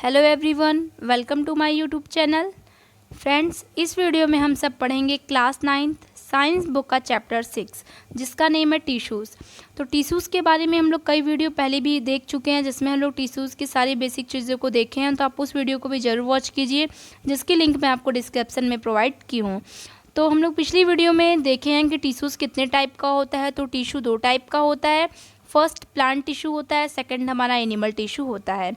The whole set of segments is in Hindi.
Hello everyone, welcome to my YouTube channel. Friends, इस वीडियो में हम सब पढ़ेंगे क्लास 9th साइंस बुक का चैप्टर 6 जिसका नेम है टिश्यूज़। तो टिश्यूज़ के बारे में हम लोग कई वीडियो पहले भी देख चुके हैं जिसमें हम लोग टिश्यूज़ की सारी बेसिक चीज़ों को देखे हैं। तो आप उस वीडियो को भी ज़रूर वॉच कीजिए जिसकी लिंक मैं आपको डिस्क्रिप्शन में प्रोवाइड की हूँ। तो हम लोग पिछली वीडियो में देखे हैं कि टिश्यूज़ कितने टाइप का होता है। तो टिश्यू 2 टाइप का होता है। फर्स्ट प्लांट टिश्यू होता है, सेकेंड हमारा एनिमल टिश्यू होता है।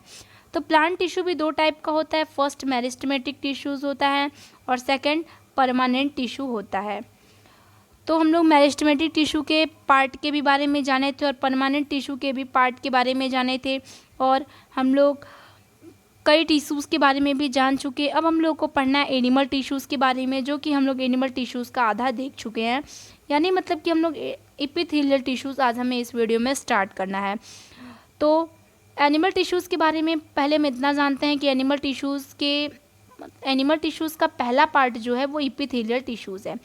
तो प्लांट टिश्यू भी 2 टाइप का होता है। फर्स्ट मेरिस्टेमेटिक टिश्यूज़ होता है और सेकंड परमानेंट टिश्यू होता है। तो हम लोग मेरिस्टेमेटिक टिश्यू के पार्ट के भी बारे में जाने थे और परमानेंट टिश्यू के भी पार्ट के बारे में जाने थे और हम लोग कई टिश्यूज़ के बारे में भी जान चुके। अब हम लोग को पढ़ना है एनिमल टिश्यूज़ के बारे में, जो कि हम लोग एनिमल टिश्यूज़ का आधा देख चुके हैं। यानी मतलब कि हम लोग एपिथेलियल टिश्यूज़ आज हमें इस वीडियो में स्टार्ट करना है। तो एनिमल टिश्यूज़ के बारे में पहले हम इतना जानते हैं कि एनिमल टिश्यूज़ का पहला पार्ट जो है वो एपिथेलियल टिश्यूज़ है।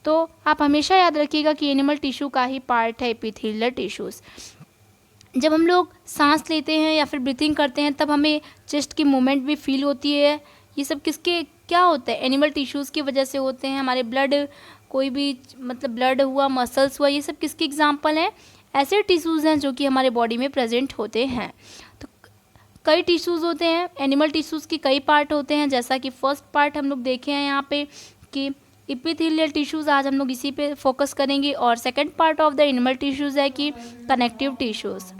तो आप हमेशा याद रखिएगा कि एनिमल टिश्यू का ही पार्ट है एपिथेलियल टिश्यूज़। जब हम लोग सांस लेते हैं या फिर ब्रीथिंग करते हैं तब हमें चेस्ट की मूवमेंट भी फील होती है। ये सब किसके क्या होता है? एनिमल टिश्यूज़ की वजह से होते हैं। हमारे ब्लड, कोई भी मतलब ब्लड हुआ, मसल्स हुआ, ये सब किसके एग्जाम्पल हैं? ऐसे टिश्यूज़ हैं जो कि हमारे बॉडी में प्रेजेंट होते हैं। तो कई टिश्यूज़ होते हैं। एनिमल टिश्यूज़ की कई पार्ट होते हैं, जैसा कि फर्स्ट पार्ट हम लोग देखे हैं यहाँ पे कि एपिथेलियल टिश्यूज़। आज हम लोग इसी पे फोकस करेंगे। और second part of the animal tissues है कि connective tissues,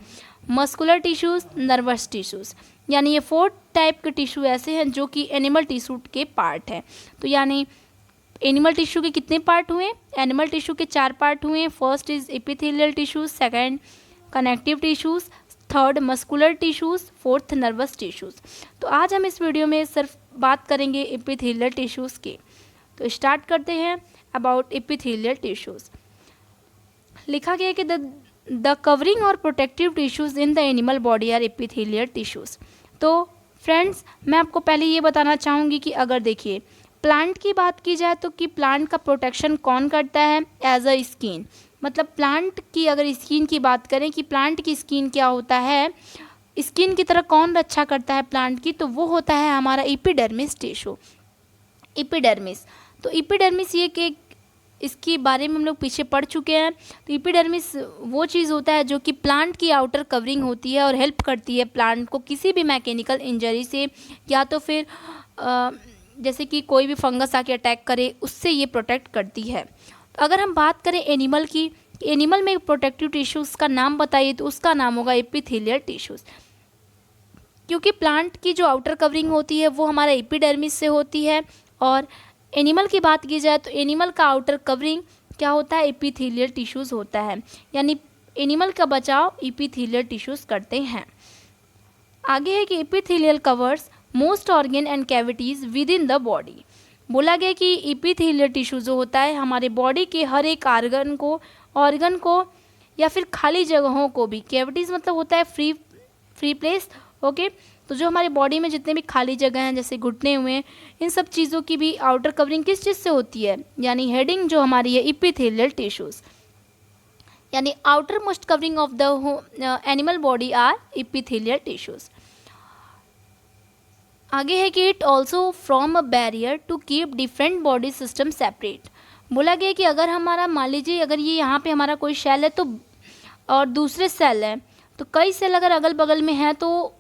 muscular tissues, nervous tissues. यानी ये 4 टाइप के टिश्यू ऐसे हैं जो कि एनिमल टिश्यू के पार्ट हैं। तो यानी एनिमल टिश्यू के कितने पार्ट हुए? एनिमल टिश्यू के 4 पार्ट हुए। First is epithelial tissues, second connective tissues, third muscular tissues, fourth nervous tissues. तो आज हम इस वीडियो में सिर्फ बात करेंगे एपिथेलियल टिश्यूज़ की। तो स्टार्ट करते हैं अबाउट एपिथेलियल टिश्यूज़। लिखा गया है कि द कवरिंग और protective tissues in the animal body are epithelial tissues. तो फ्रेंड्स, मैं आपको पहले ये बताना चाहूँगी कि अगर देखिए प्लांट की बात की जाए तो कि प्लांट का प्रोटेक्शन कौन करता है? As a skin. मतलब प्लांट की अगर स्किन की बात करें कि प्लांट की स्किन क्या होता है, स्किन की तरह कौन रक्षा करता है प्लांट की, तो वो होता है हमारा एपिडर्मिस टिश्यू। एपिडर्मिस, तो एपिडर्मिस ये कि इसके बारे में हम लोग पीछे पढ़ चुके हैं। तो एपिडर्मिस वो चीज़ होता है जो कि प्लांट की आउटर कवरिंग होती है और हेल्प करती है प्लांट को किसी भी मैकेनिकल इंजरी से, या तो फिर जैसे कि कोई भी फंगस आके अटैक करे उससे ये प्रोटेक्ट करती है। तो अगर हम बात करें एनिमल की, एनिमल में प्रोटेक्टिव टिश्यूज़ का नाम बताइए तो उसका नाम होगा एपिथेलियल टिश्यूज़। क्योंकि प्लांट की जो आउटर कवरिंग होती है वो हमारा एपिडर्मिस से होती है। और एनिमल की बात की जाए तो एनिमल का आउटर कवरिंग क्या होता है? एपिथेलियल टिश्यूज़ होता है। यानी एनिमल का बचाव एपिथेलियल टिश्यूज़ करते हैं। आगे है कि epithelial covers most organ and cavities with in the body. बोला गया कि एपिथेलियल टिश्यू जो होता है हमारे बॉडी के हर एक ऑर्गन को या फिर खाली जगहों को भी, कैविटीज़ मतलब होता है फ्री प्लेस, ओके। तो जो हमारे बॉडी में जितने भी खाली जगह हैं जैसे घुटने हुए, इन सब चीज़ों की भी आउटर कवरिंग किस चीज़ से होती है? यानी हेडिंग जो हमारी है एपिथेलियल टिश्यूज़। यानी outer most covering of the animal body are epithelial tissues. आगे है कि it also from a barrier to keep different body system separate. बोला गया कि अगर हमारा मान लीजिए अगर ये यहाँ पे हमारा कोई सेल है तो और दूसरे सेल है, तो कई सेल अगर अगल बगल में हैं तो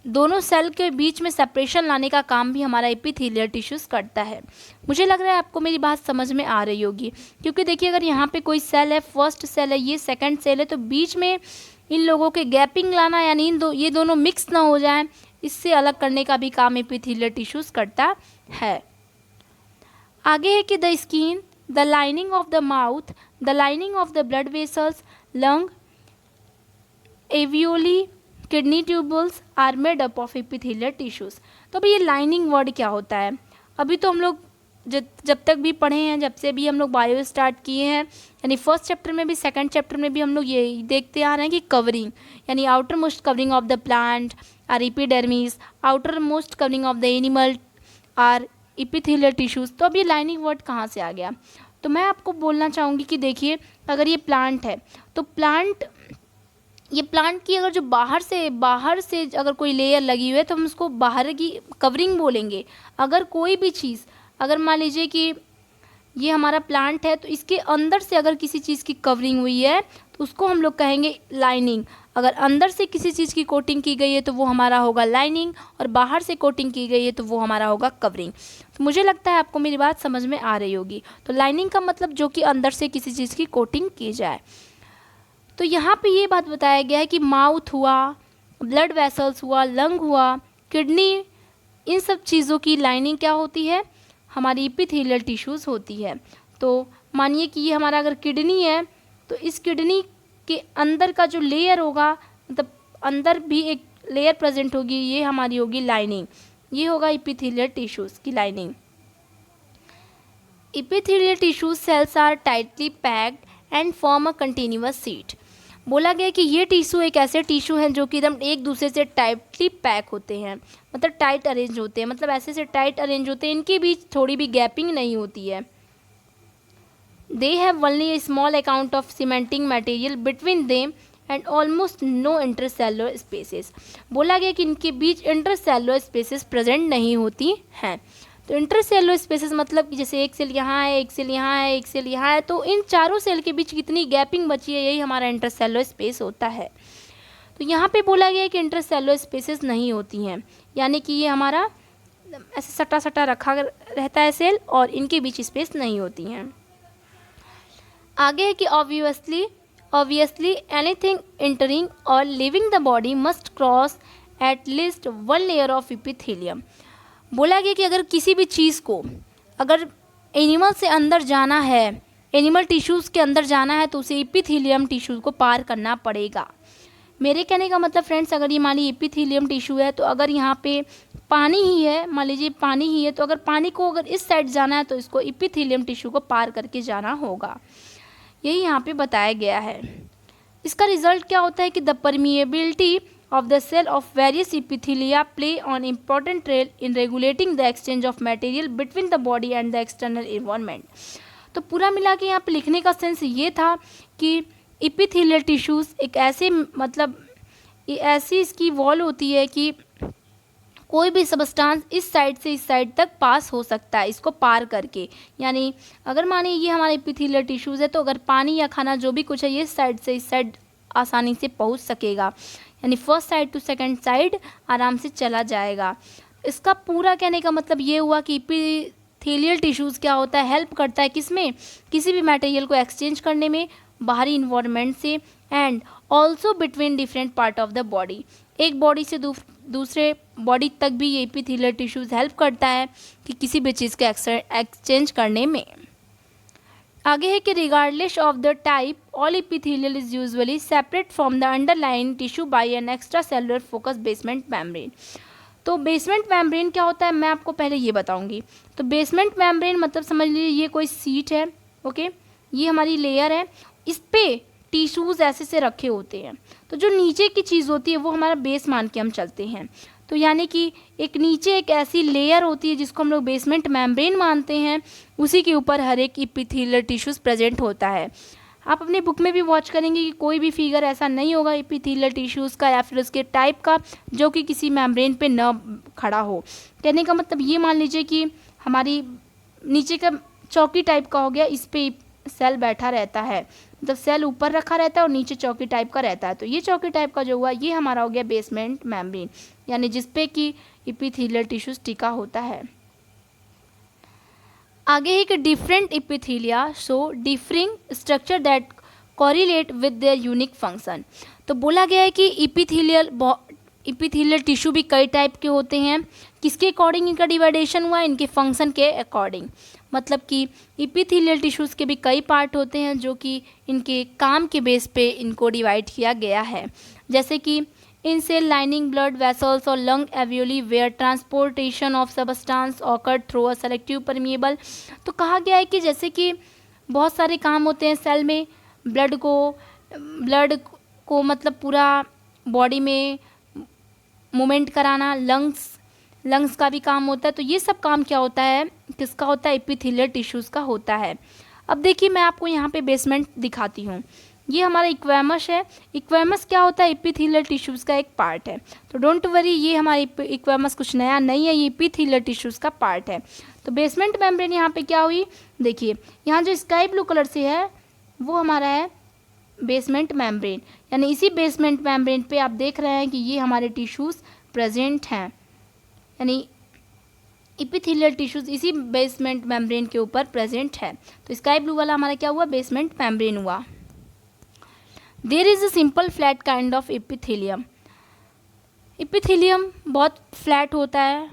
दोनों सेल के बीच में सेपरेशन लाने का काम भी हमारा एपिथेलियल टिश्यूज़ करता है। मुझे लग रहा है आपको मेरी बात समझ में आ रही होगी। क्योंकि देखिए अगर यहाँ पे कोई सेल है, फर्स्ट सेल है, ये सेकंड सेल है, तो बीच में इन लोगों के गैपिंग लाना, यानी ये दोनों मिक्स ना हो जाएं, इससे अलग करने का भी काम एपिथेलियल टिश्यूज़ करता है। आगे है कि the skin, the lining of the mouth, the lining of the blood vessels, lung, alveoli, kidney tubules are made up of epithelial tissues. तो अभी ये लाइनिंग वर्ड क्या होता है? अभी तो हम लोग जब तक भी पढ़े हैं, जब से भी हम लोग बायो स्टार्ट किए हैं, यानी फर्स्ट चैप्टर में भी सेकंड चैप्टर में भी हम लोग ये देखते आ रहे हैं कि कवरिंग, यानी outer most covering of the plant are epidermis, outer most covering of the animal are epithelial tissues. तो अब ये लाइनिंग वर्ड कहाँ से आ गया? तो मैं आपको बोलना चाहूँगी कि देखिए अगर ये प्लांट है तो प्लांट ये प्लांट की अगर जो बाहर से अगर कोई लेयर लगी हुई है तो हम उसको बाहर की कवरिंग बोलेंगे। अगर कोई भी चीज़, अगर मान लीजिए कि ये हमारा प्लांट है तो इसके अंदर से अगर किसी चीज़ की कवरिंग हुई है तो उसको हम लोग कहेंगे लाइनिंग। अगर अंदर से किसी चीज़ की कोटिंग की गई है तो वो हमारा होगा लाइनिंग, और बाहर से कोटिंग की गई है तो वो हमारा होगा कवरिंग। तो मुझे लगता है आपको मेरी बात समझ में आ रही होगी। तो लाइनिंग का मतलब जो कि अंदर से किसी चीज़ की कोटिंग की जाए। तो यहाँ पे ये बात बताया गया है कि माउथ हुआ, ब्लड वेसल्स हुआ, लंग हुआ, किडनी, इन सब चीज़ों की लाइनिंग क्या होती है, हमारी एपिथेलियल टिश्यूज़ होती है। तो मानिए कि ये हमारा अगर किडनी है तो इस किडनी के अंदर का जो लेयर होगा, मतलब अंदर भी एक लेयर प्रेजेंट होगी, ये हमारी होगी लाइनिंग। ये होगा एपिथेलियल टिश्यूज़ की lining. Epithelial tissues cells are tightly packed and form a continuous sheet. बोला गया कि ये टिश्यू एक ऐसे टिश्यू हैं जो कि एकदम एक दूसरे से टाइटली पैक होते हैं, मतलब टाइट अरेंज होते हैं, मतलब ऐसे से टाइट अरेंज होते हैं, इनके बीच थोड़ी भी गैपिंग नहीं होती है। They have only a small account of cementing material between them and almost no intercellular spaces. बोला गया कि इनके बीच इंटरसेलुलर स्पेसेस प्रेजेंट नहीं होती हैं। तो इंटरसेलुलर स्पेसेस मतलब कि जैसे एक सेल यहाँ है, एक सेल यहाँ है, एक सेल यहाँ है, तो इन चारों सेल के बीच कितनी गैपिंग बची है, यही हमारा इंटरसेलुलर स्पेस होता है। तो यहाँ पे बोला गया है कि इंटरसेलुलर स्पेसेस नहीं होती हैं, यानी कि ये हमारा ऐसे सटा सटा रखा रहता है सेल, और इनके बीच स्पेस नहीं होती हैं। आगे है कि ऑब्वियसली एनीथिंग एंटरिंग और living the body must cross at least one layer of epithelium. बोला गया कि अगर किसी भी चीज़ को, अगर एनिमल से अंदर जाना है, एनिमल टिश्यूज़ के अंदर जाना है, तो उसे एपिथेलियम टिश्यूज़ को पार करना पड़ेगा। मेरे कहने का मतलब फ्रेंड्स, अगर ये मान लीजिए एपिथेलियम टिश्यू है, तो अगर यहाँ पे पानी ही है, मान लीजिए पानी ही है, तो अगर पानी को अगर इस साइड जाना है तो इसको एपिथेलियम टिश्यू को पार करके जाना होगा। यही यहाँ पे बताया गया है। इसका रिजल्ट क्या होता है कि the permeability of the cell of various epithelia play an important role in regulating the exchange of material between the body and the external environment। तो पूरा मिला के यहाँ पे लिखने का सेंस ये था कि एपिथेलियल टिश्यूज़ एक ऐसे, मतलब ऐसी इसकी वॉल होती है कि कोई भी सबस्टांस इस साइड से इस साइड तक पास हो सकता है इसको पार करके। यानी अगर मानिए ये हमारे एपिथेलियल टिश्यूज़ है, तो अगर पानी या खाना जो भी कुछ है ये इस साइड से इस साइड आसानी से पहुंच सकेगा, यानी first side to second side आराम से चला जाएगा। इसका पूरा कहने का मतलब ये हुआ कि एपिथेलियल टिश्यूज़ क्या होता है, हेल्प करता है किसमें, किसी भी मटेरियल को एक्सचेंज करने में बाहरी इन्वायरमेंट से, and also between different part of the body. एक बॉडी से दूसरे बॉडी तक भी ये एपिथेलियल टिश्यूज़ हेल्प करता है कि किसी भी चीज़ के एक्सचेंज करने में। आगे है कि regardless of the type all epithelial is usually separate from the underlying tissue bye an extra cellular focus basement membrane. तो बेसमेंट मेम्ब्रेन क्या होता है मैं आपको पहले ये बताऊंगी। तो बेसमेंट मेम्ब्रेन मतलब समझ लीजिए ये कोई सीट है, ओके, ये हमारी लेयर है, इस पे टिश्यूज़ ऐसे से रखे होते हैं। तो जो नीचे की चीज़ होती है वो हमारा बेस मान के हम चलते हैं। तो यानी कि एक नीचे एक ऐसी लेयर होती है जिसको हम लोग बेसमेंट मेम्ब्रेन मानते हैं, उसी के ऊपर हर एक एपिथेलियल टिश्यूज़ प्रेजेंट होता है। आप अपने बुक में भी वॉच करेंगे कि कोई भी फिगर ऐसा नहीं होगा एपिथेलियल टिश्यूज़ का या फिर उसके टाइप का जो कि किसी मेम्ब्रेन पे न खड़ा हो। कहने का मतलब ये मान लीजिए कि हमारी नीचे का चौकी टाइप का हो गया, इस पे सेल बैठा रहता है, मतलब सेल ऊपर रखा रहता है और नीचे चौकी टाइप का रहता है। तो ये चौकी टाइप का जो हुआ ये हमारा हो गया बेसमेंट मेम्ब्रेन, यानी जिसपे कि एपिथेलियल टिश्यूज टिका होता है। आगे है कि different epithelia show differing structure that correlate with their unique function. तो बोला गया है कि एपिथेलियल टिश्यू भी कई टाइप के होते हैं। किसके अकॉर्डिंग इनका डिवाइडेशन हुआ, इनके फंक्शन के अकॉर्डिंग। मतलब कि एपिथेलियल टिश्यूज़ के भी कई पार्ट होते हैं जो कि इनके काम के बेस पे इनको डिवाइड किया गया है। जैसे कि in cell lining, blood vessels और lung alveoli where transportation of substance occurred through a selective permeable. तो कहा गया है कि जैसे कि बहुत सारे काम होते हैं सेल में, ब्लड को मतलब पूरा बॉडी में मूवमेंट कराना, लंग्स का भी काम होता है। तो ये सब काम क्या होता है, किसका होता है, एपिथेलियल टिश्यूज़ का होता है। अब देखिए मैं आपको यहाँ पे बेसमेंट दिखाती हूँ। ये हमारा इक्वेमस है। इक्वेमस क्या होता है? एपिथेलियल टिश्यूज़ का एक पार्ट है। तो डोंट वरी, ये हमारा इक्वेमस कुछ नया नहीं है, ये एपिथेलियल टिश्यूज़ का पार्ट है। तो बेसमेंट मेम्ब्रेन यहाँ पे क्या हुई, देखिए यहाँ जो स्काई ब्लू कलर से है वो हमारा है बेसमेंट मेम्ब्रेन, यानी इसी बेसमेंट मेम्ब्रेन पे आप देख रहे हैं कि ये हमारे टिश्यूज़ प्रेजेंट हैं, यानी एपिथेलियल टिश्यूज़ इसी बेसमेंट मेम्ब्रेन के ऊपर प्रेजेंट है। तो स्काई ब्लू वाला हमारा क्या हुआ? बेसमेंट मेम्ब्रेन हुआ। There is a simple flat kind of epithelium. Epithelium बहुत फ्लैट होता है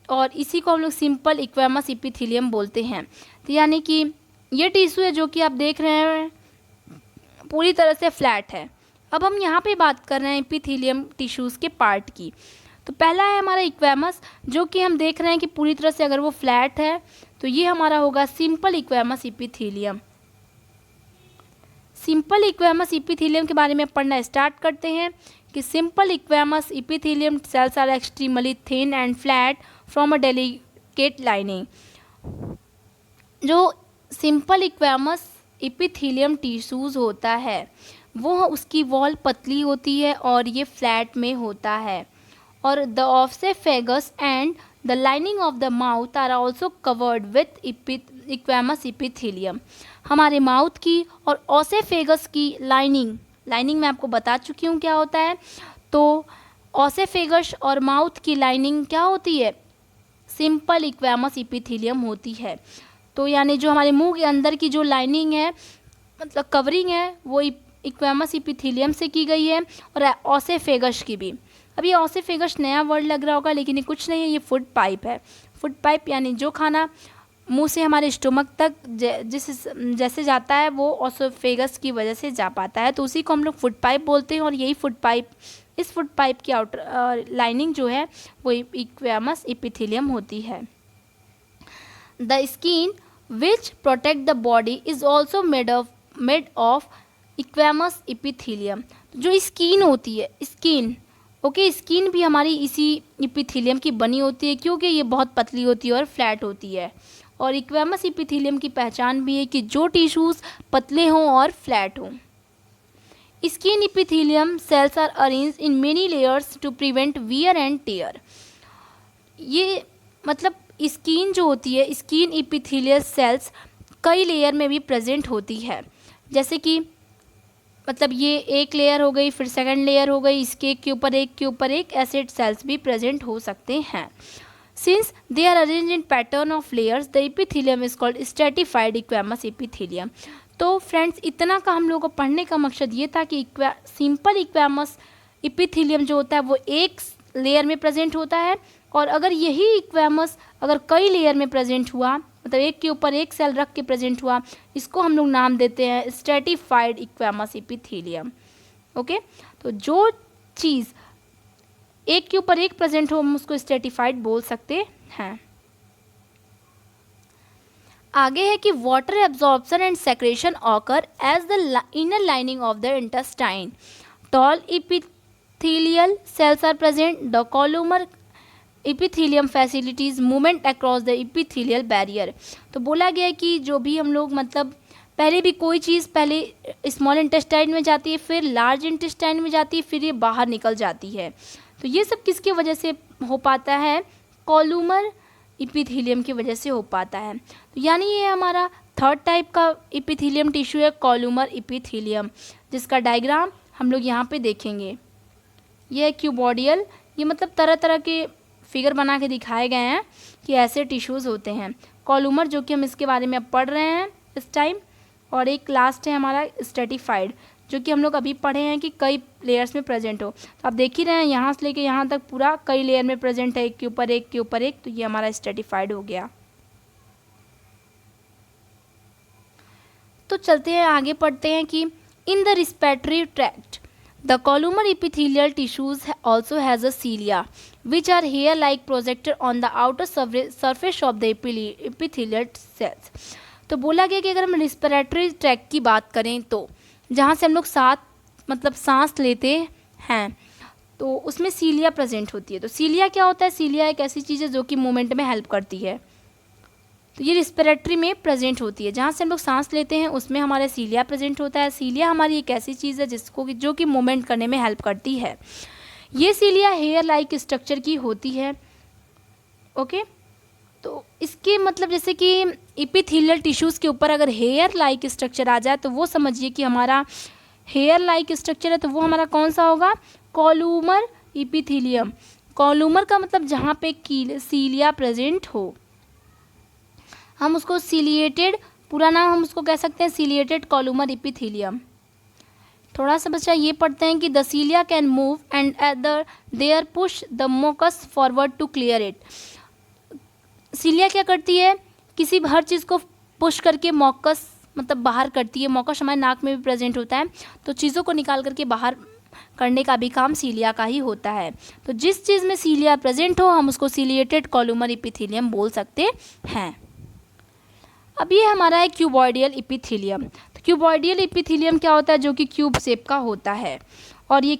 और इसी को हम लोग सिंपल इक्वेमस एपिथेलियम बोलते हैं। तो यानी कि ये टिश्यू है जो कि आप देख रहे हैं पूरी तरह से फ्लैट है। अब हम यहाँ पे बात कर रहे हैं एपिथेलियम टिश्यूज़ के पार्ट की। तो पहला है हमारा इक्वेमस, जो कि हम देख रहे हैं कि पूरी तरह से अगर वो फ्लैट है तो ये हमारा होगा simple squamous epithelium. Simple squamous epithelium के बारे में पढ़ना स्टार्ट करते हैं कि simple squamous epithelium cells are extremely thin and flat from a delicate lining. जो सिंपल इक्वेमस एपिथेलियम टिश्यूज़ होता है वो उसकी वॉल पतली होती है और ये फ्लैट में होता है, और the oesophagus and the lining of the mouth are also covered with squamous epithelium. हमारे माउथ की और ऑस्फेगस की लाइनिंग मैं आपको बता चुकी हूँ क्या होता है। तो ऑस्फेगस और माउथ की लाइनिंग क्या होती है? सिंपल इक्वेमस एपिथेलियम होती है। तो यानी जो हमारे मुंह के अंदर की जो लाइनिंग है, मतलब कवरिंग है, वो इक्वेमस एपिथेलियम से की गई है, और ऑस्फेगस की भी। अब ये ऑस्फेगस नया वर्ड लग रहा होगा, लेकिन ये कुछ नहीं है, ये फूड पाइप है। फूड पाइप यानी जो खाना मुंह से हमारे स्टोमक तक जैसे जाता है वो ऑस्फेगस की वजह से जा पाता है, तो उसी को हम लोग फूड पाइप बोलते हैं। और यही फूड पाइप, इस फूड पाइप की आउटर लाइनिंग जो है वो इक्वेमस एपिथेलियम होती है। The skin which protect the body is also made of squamous epithelium. जो स्किन होती है, स्किन भी हमारी इसी एपिथेलियम की बनी होती है, क्योंकि ये बहुत पतली होती है और फ्लैट होती है। और इक्वेमस एपिथेलियम की पहचान भी है कि जो टिश्यूज़ पतले हों और फ्लैट हों। Skin epithelium cells are arranged in many layers to prevent wear and tear. ये मतलब स्किन जो होती है, स्किन एपिथेलियल सेल्स कई लेयर में भी प्रेजेंट होती है। जैसे कि मतलब ये एक लेयर हो गई, फिर सेकंड लेयर हो गई, इसके एक के ऊपर एक ऐसे सेल्स भी प्रेजेंट हो सकते हैं। Since they are arrange in pattern of layers the epithelium is called stratified squamous epithelium. तो फ्रेंड्स, इतना का हम लोगों को पढ़ने का मकसद ये था कि सिंपल इक्वेमस एपिथेलियम जो होता है वो एक लेयर में प्रेजेंट होता है, और अगर यही इक्वेमस अगर कई लेयर में प्रेजेंट हुआ, मतलब एक के ऊपर एक सेल रख के प्रेजेंट हुआ, इसको हम लोग नाम देते हैं स्ट्रेटिफाइड इक्वेमस एपिथेलियम। ओके, तो जो चीज़ एक के ऊपर एक प्रेजेंट हो हम उसको स्ट्रेटिफाइड बोल सकते हैं। आगे है कि water absorption and secretion occur as the inner lining of the intestine. Tall epithelial cells are present. The columnar epithelium facilities movement across the epithelial barrier. तो बोला गया है कि जो भी हम लोग मतलब पहले भी कोई चीज़ पहले स्मॉल इंटेस्टाइन में जाती है, फिर लार्ज इंटेस्टाइन में जाती है, फिर ये बाहर निकल जाती है। तो ये सब किसकी वजह से हो पाता है? कॉलुमर एपिथेलियम की वजह से हो पाता है। तो यानी ये हमारा थर्ड टाइप का एपिथेलियम टिश्यू है, कॉलुमर एपिथेलियम, जिसका डायग्राम हम लोग यहाँ पे देखेंगे। ये है क्यूबॉडियल, ये मतलब तरह तरह के फिगर बना के दिखाए गए हैं कि ऐसे टिश्यूज़ होते हैं। कॉलुमर जो कि हम इसके बारे में अब पढ़ रहे हैं इस टाइम, और एक लास्ट है हमारा स्ट्रेटिफाइड जो कि हम लोग अभी पढ़े हैं कि कई लेयर्स में प्रेजेंट हो। तो आप देख ही रहे हैं यहाँ से लेके यहाँ तक पूरा कई लेयर में प्रेजेंट है, एक के ऊपर एक के ऊपर एक, तो ये हमारा स्ट्रेटिफाइड हो गया। तो चलते हैं आगे, पढ़ते हैं कि in the respiratory tract the columnar epithelial tissues also has a cilia which are hair like projector on the outer surface of the epithelial cells। तो बोला गया कि अगर हम रिस्पिरेटरी ट्रैक्ट की बात करें तो जहाँ से हम लोग सांस लेते हैं तो उसमें सीलिया प्रेजेंट होती है। तो सीलिया क्या होता है? सीलिया एक ऐसी चीज़ है जो कि मूवमेंट में हेल्प करती है। तो ये रिस्पिरेटरी में प्रेजेंट होती है, जहाँ से हम लोग सांस लेते हैं उसमें हमारे सीलिया प्रेजेंट होता है। सीलिया हमारी एक ऐसी चीज़ है जो कि मूवमेंट करने में हेल्प करती है। ये सीलिया हेयर लाइक स्ट्रक्चर की होती है। ओके, तो इसके मतलब जैसे कि एपिथेलियल टिश्यूज़ के ऊपर अगर हेयर लाइक स्ट्रक्चर आ जाए तो वो समझिए कि हमारा हेयर लाइक स्ट्रक्चर है, तो वो हमारा कौन सा होगा, कॉलूमर एपिथेलियम। कॉलूमर का मतलब जहाँ पे सीलिया प्रेजेंट हो, हम उसको सीलिएटेड, पूरा नाम हम उसको कह सकते हैं सीलिएटेड कॉलूमर एपिथेलियम। थोड़ा सा बच्चा ये पढ़ते हैं कि the cilia can move and other there push the mucus forward to clear it. Cilia क्या करती है, किसी हर चीज़ को पुश करके मॉकस मतलब बाहर करती है। मॉकस हमारे नाक में भी प्रेजेंट होता है, तो चीज़ों को निकाल करके बाहर करने का भी काम सीलिया का ही होता है। तो जिस चीज़ में सीलिया प्रेजेंट हो हम उसको सीलिएटेड कॉलूमर एपिथेलियम बोल सकते हैं। अब ये हमारा है क्यूबॉइडियल एपिथेलियम। तो क्यूबॉइडियल एपिथेलियम क्या होता है, जो कि क्यूब शेप का होता है, और ये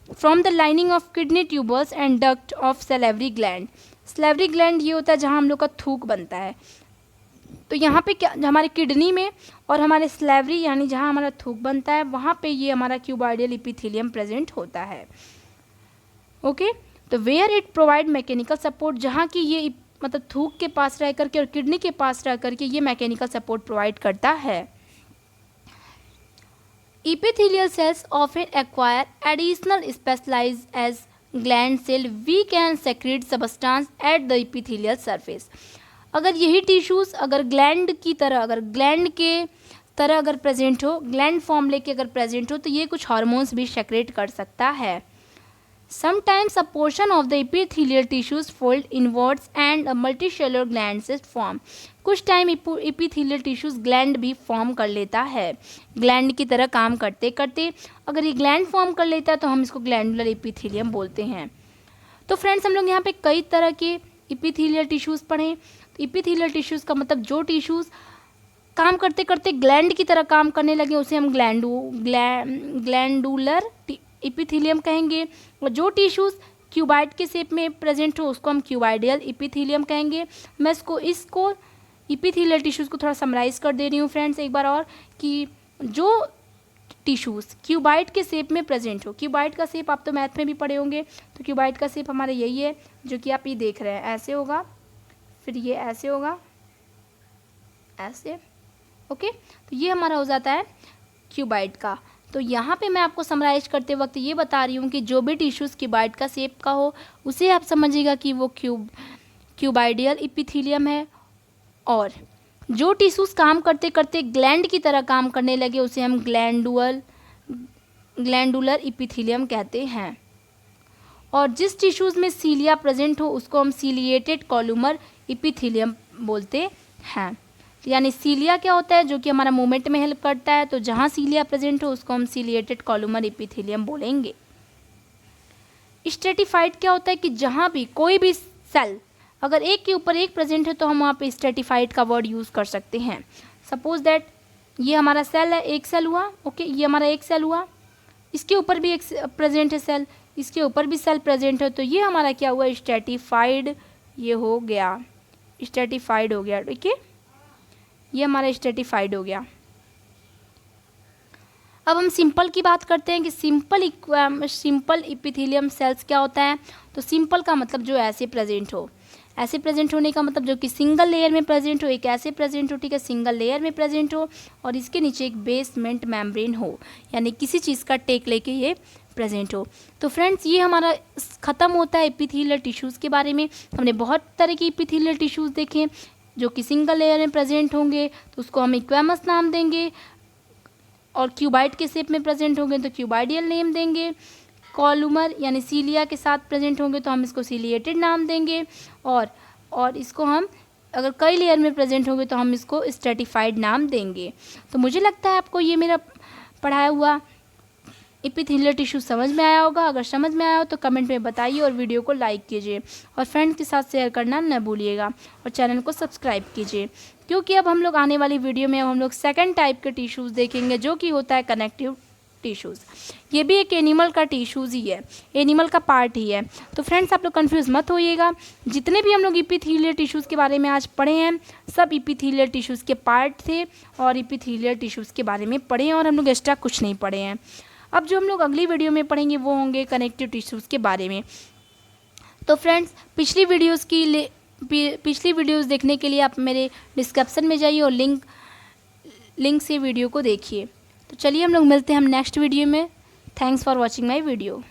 from the lining of kidney tubules and duct of salivary gland. Salivary gland ये होता है जहाँ हम लोग का थूक बनता है। तो यहाँ पे क्या, हमारे किडनी में और हमारे सैलिवरी यानी जहाँ हमारा थूक बनता है वहाँ पे ये हमारा क्यूबॉइडियल एपिथेलियम प्रेजेंट होता है। ओके, तो where it provide mechanical support, जहाँ की ये मतलब थूक के पास रह करके और किडनी के पास रह करके ये मैकेनिकल सपोर्ट प्रोवाइड करता है। Epithelial cells often acquire additional specialized as gland cell. We can secrete substance at the epithelial surface. अगर यही टिश्यूज़ अगर ग्लैंड की तरह अगर प्रेजेंट हो, ग्लैंड फॉर्म लेके अगर प्रेजेंट हो, तो ये कुछ हार्मोन्स भी सेक्रेट कर सकता है। Sometimes a portion of the epithelial tissues fold inwards and a multicellular glands is formed. कुछ टाइम एपिथेलियल टिश्यूज़ ग्लैंड भी फॉर्म कर लेता है। ग्लैंड की तरह काम करते करते अगर ये ग्लैंड फॉर्म कर लेता है तो हम इसको ग्लैंडुलर एपिथेलियम बोलते हैं। तो फ्रेंड्स, हम लोग यहाँ पे कई तरह के एपिथेलियल टिश्यूज़ पढ़ें। तो एपिथेलियल टिश्यूज़ का मतलब जो टिश्यूज़ काम करते करते ग्लैंड की तरह काम करने लगे उसे हम ग्लैंडुलर एपिथेलियम कहेंगे, और जो टिश्यूज़ क्यूबाइड के शेप में प्रेजेंट हो उसको हम क्यूबाइडियल एपिथेलियम कहेंगे। मैं इसको एपिथेलियल टिश्यूज़ को थोड़ा समराइज़ कर दे रही हूँ फ्रेंड्स एक बार और, कि जो टिश्यूज़ क्यूबाइड के शेप में प्रेजेंट हो, क्यूबाइड का शेप आप तो मैथ में भी पढ़े होंगे, तो क्यूबाइड का शेप हमारा यही है जो कि आप ये देख रहे हैं, ऐसे होगा, फिर ये ऐसे होगा, ऐसे। ओके, तो ये हमारा हो जाता है क्यूबाइड का। तो यहाँ पे मैं आपको समराइज करते वक्त ये बता रही हूँ कि जो भी टिश्यूज़ क्यूबाइड का शेप का हो उसे आप समझिएगा कि वो क्यूबाइडियल एपिथेलियम है, और जो टिश्यूज़ काम करते करते ग्लैंड की तरह काम करने लगे उसे हम ग्लैंडुलर एपिथेलियम कहते हैं, और जिस टिश्यूज़ में सीलिया प्रेजेंट हो उसको हम सीलिएटेड कॉलूमर एपिथेलियम बोलते हैं। यानी सीलिया क्या होता है, जो कि हमारा मूवमेंट में हेल्प करता है, तो जहाँ सीलिया प्रेजेंट हो उसको हम सीलिएटेड कॉलूमर एपिथेलियम बोलेंगे। स्ट्रेटिफाइड क्या होता है कि जहाँ भी कोई भी सेल अगर एक के ऊपर एक प्रेजेंट है तो हम वहाँ पे स्ट्रेटिफाइड का वर्ड यूज़ कर सकते हैं। सपोज दैट ये हमारा सेल है, एक सेल हुआ, ओके, ये हमारा एक सेल हुआ, इसके ऊपर भी एक प्रेजेंट है सेल, इसके ऊपर भी सेल प्रेजेंट है, तो ये हमारा क्या हुआ, स्ट्रेटिफाइड, ये हो गया स्ट्रेटिफाइड हो गया। ठीक है, ये हमारा स्ट्रेटिफाइड हो गया। अब हम सिंपल की बात करते हैं कि सिंपल एपिथेलियम सेल्स क्या होता है। तो सिंपल का मतलब जो ऐसे प्रेजेंट हो, ऐसे प्रेजेंट होने का मतलब जो कि सिंगल लेयर में प्रेजेंट हो, एक ऐसे प्रेजेंट हो, ठीक है, सिंगल लेयर में प्रेजेंट हो, और इसके नीचे एक बेसमेंट मेम्ब्रेन हो, यानी किसी चीज़ का टेक लेके ये प्रेजेंट हो। तो फ्रेंड्स, ये हमारा ख़त्म होता है एपिथेलियल टिश्यूज़ के बारे में। हमने बहुत तरह के एपिथेलियल टिश्यूज़ देखे जो कि सिंगल लेयर में प्रेजेंट होंगे तो उसको हम इक्वेमस नाम देंगे, और क्यूबाइड के शेप में प्रेजेंट होंगे तो क्यूबाइडियल नेम देंगे, कॉलूमर यानी सीलिया के साथ प्रेजेंट होंगे तो हम इसको सीलिएटेड नाम देंगे, और इसको हम अगर कई लेयर में प्रेजेंट होंगे तो हम इसको स्ट्रेटिफाइड नाम देंगे। तो मुझे लगता है आपको ये मेरा पढ़ाया हुआ एपिथेलियल टिश्यू समझ में आया होगा। अगर समझ में आया हो तो कमेंट में बताइए और वीडियो को लाइक कीजिए और फ्रेंड्स के साथ शेयर करना न भूलिएगा, और चैनल को सब्सक्राइब कीजिए, क्योंकि अब हम लोग आने वाली वीडियो में हम लोग सेकंड टाइप के टिश्यूज़ देखेंगे जो कि होता है कनेक्टिव टिश्यूज़, ये भी एक एनिमल का टिश्यूज़ ही है, एनिमल का पार्ट ही है। तो फ्रेंड्स आप लोग कंफ्यूज मत होइएगा, जितने भी हम लोग एपिथेलियल टिश्यूज़ के बारे में आज पढ़े हैं सब एपिथेलियल टिश्यूज़ के पार्ट थे और एपिथेलियल टिश्यूज़ के बारे में पढ़े हैं और हम लोग एक्स्ट्रा कुछ नहीं पढ़े हैं। अब जो हम लोग अगली वीडियो में पढ़ेंगे वो होंगे कनेक्टिव टिश्यूज़ के बारे में। तो फ्रेंड्स पिछली वीडियोज़ देखने के लिए आप मेरे डिस्क्रिप्शन में जाइए और लिंक से वीडियो को देखिए। तो चलिए हम लोग मिलते हैं हम नेक्स्ट वीडियो में। Thanks for watching my video.